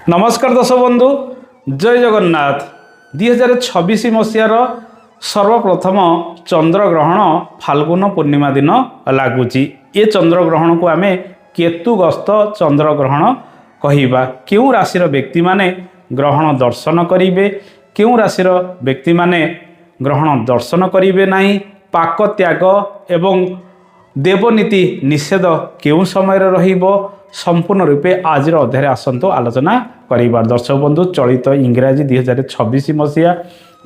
नमस्कार दर्शक बंधु जय जगन्नाथ 2026 मसीहार सर्वप्रथम चंद्रग्रहण फाल्गुन पूर्णिमा दिन लगुच। ये चंद्रग्रहण को आम केतुग्रस्त चंद्रग्रहण कहवा। क्यों राशि व्यक्ति माने ग्रहण दर्शन करेंगे, क्यों राशि व्यक्ति माने ग्रहण दर्शन करेंगे नहीं, पाक त्याग एवं देवनीति निषेध केउं समय रहिबो संपूर्ण रूपे आज अध्याय आसतु आलोचना करिबार। दर्शक बंधु चलित इंग्राजी 2026 मसीहा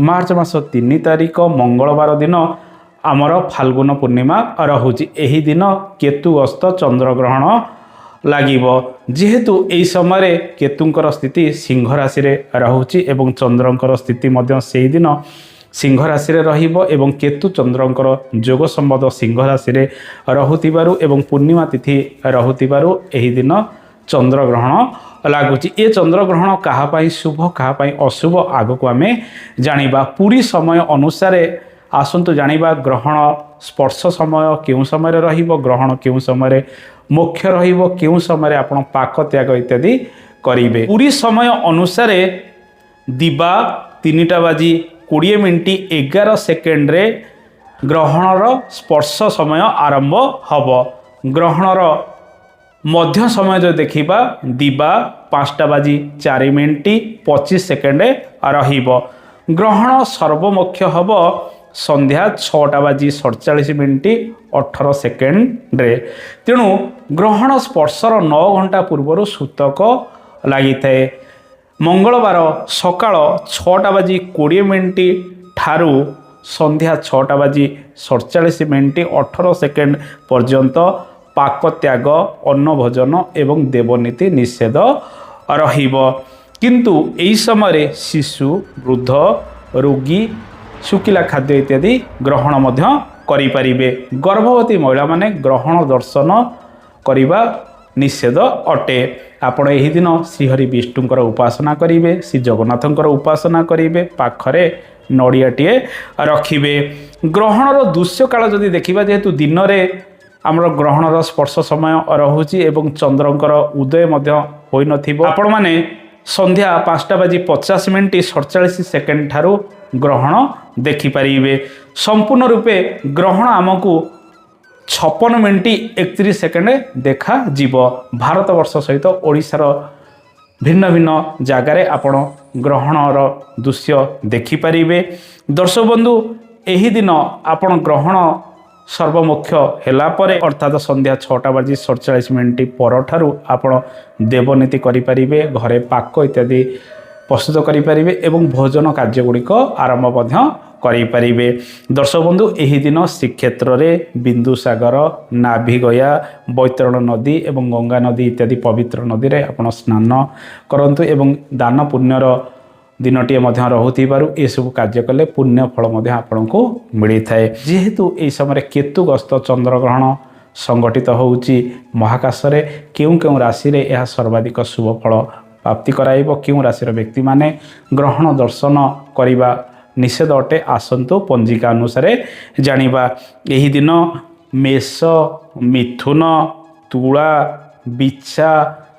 मार्च मास 3 तारिख मंगलवार दिन आमर फाल्गुन पूर्णिमा रहुची। एही दिन केतुग्रस्त चंद्रग्रहण लागिबो। जेहेतु एही समय केतुंकर स्थिति सिंह राशि रे रहुची एवं चंद्रंकर स्थिति मध्य सेही दिन सिंह राशि रे रहिबो एवं केतु चंद्रंकर जोग संबंध सिंह राशि रे रहुतिबारु एवं पूर्णिमा तिथि रहुतिबारु एही दिन चंद्रग्रहण लागुची। ए चंद्रग्रहण कहा पाई शुभ कहा पाई अशुभ आगको आमे जानिबा। पूरी समय अनुसार आसंतु जानिबा ग्रहण स्पर्श समय केउं समय रहिबो, ग्रहण केउं समय मोक्ष रहिबो, केउं समय आपण पाक त्याग इत्यादि करिवे। पूरी समय अनुसार दिबा 3टा बाजी 20 मिनिट 11 सेकेंड रे ग्रहणर स्पर्श समय आरंभ हब। ग्रहणर मध्य समय जो देखिबा दिबा 5टा बाजी 4 मिनिट 25 सेकेंड रहिबो। ग्रहण सर्वमोक्ष हब संध्या 6टा बाजी 47 मिनिट 18 सेकेंड रे। तेणु ग्रहण स्पर्शर 9 घंटा पूर्व सूतक लगी थाए। मंगलवार सकाळ 6टा बाजी 20 मिनिट ठारू संध्या 6टा बाजी 47 मिनिट 18 सेकेंड पर्यंत पाक त्याग अन्न भोजन एवं देवनीति निषेध रहिबो। किंतु एही समय शिशु वृद्ध रोगी शुकिला खाद्य इत्यादि ग्रहण मध्य करि परिबे। गर्भवती महिला माने ग्रहण दर्शन करिबा निषेध अटे। आपण एही दिन श्रीहरि विष्णुंकर उपासना करिवे, श्री जगन्नाथंकर उपासना करिवे, पाखरे नड़ियाटीए रखिबे। ग्रहणर दृश्य काल जदि देखिबा, जेहेतु दिन रे आमर ग्रहणर स्पर्श समय रहुची एवं चंद्रंकर उदय मध्य होई नथिबो। आपण माने संध्या 5टा बाजी 50 मिनिट 47 सेकेंड ठारू ग्रहण देखि परिबे। संपूर्ण रूपे ग्रहण आमको 56 मिनिट 31 सेकेंड देखा जीव। भारत वर्ष सहित ओडिशार भिन्न भिन्न जगार आपण ग्रहणर दृश्य देखिपारे। दर्शक बंधु एही दिन आपण ग्रहण सर्वमुख्य हेला परे अर्थात संध्या 6टा बाजी 47 मिनिट पर ठारू आपण देवनीति करिपारिबे, घरे पाक इत्यादि प्रस्तुत करिपारिबे एवं भोजन कार्य गुड़िक आरंभ मध्य करिपारिबे। दर्शक बंधु एही दिन श्रीक्षेत्र रे बिंदुसागर, नाभिगया, बैतरण नदी एवं गंगा नदी इत्यादि पवित्र नदी रे आपण स्नान करंतु एवं दान पुण्यर दिनटी मध्य रहुथिबारु ए सब कार्य कले पुण्य फल मध्य आपनको मिली थाए। जेहेतु ए समय केतुग्रस्त चंद्रग्रहण संगठित होउची महाकाश रे केउं केउं राशि रे यह सर्वाधिक शुभ फल प्राप्ति कराइबो, केउं राशि रे व्यक्ति माने ग्रहण दर्शन करिबा निषेध अटे आसंतु पंजिका अनुसार जानिबा। एही दिन मेष, मिथुन, तुला, बिच्छा,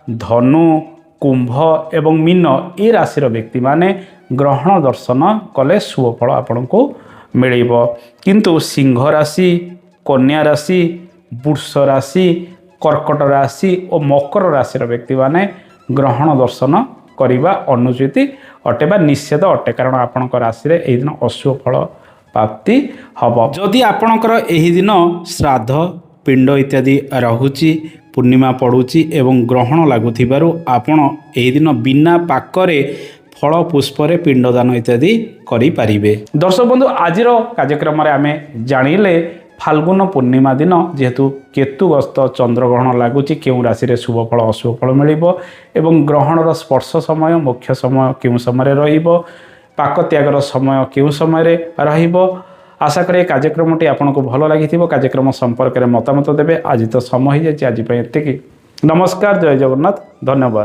धनु, कुंभ एवं मीन ए राशि व्यक्ति माने ग्रहण दर्शन कले शुभ फल आपनको मिलिबो। किंतु सिंह राशि, कन्या राशि, वृष राशि, कर्कट राशि और मकर राशि व्यक्ति माने ग्रहण दर्शन करिबा अनुचित अटे बा निषेध अटे, कारण आपणकर राशि रे एही दिन अशुभ फल प्राप्ति हब। जदि आपणकर एही दिन श्राद्ध पिंड इत्यादि रहुची, पूर्णिमा पड़ुची एवं ग्रहण लागुथिबारु आपण एही दिन बिना पाकरे फल पुष्परे पिंडदान इत्यादि करि पारिबे। दर्शक बंधु आजिर कार्यक्रम रे आमे जानिले फाल्गुन पूर्णिमा दिन जेहेतु केतुग्रस्त चंद्रग्रहण लगुच केउं राशि रे शुभ फल अशुभ फल मिलिबो एवं ग्रहणर स्पर्श समय मुख्य समय केउं समय रहिबो, पाक त्यागर समय केउं समय रहिबो। आशा करे कार्यक्रमटी आपनको भल लागिथिबो। कार्यक्रम संपर्क में मतामत देबे। आज तो समय हो जाए, आज एतिकी। नमस्कार, जय जगन्नाथ, धन्यवाद।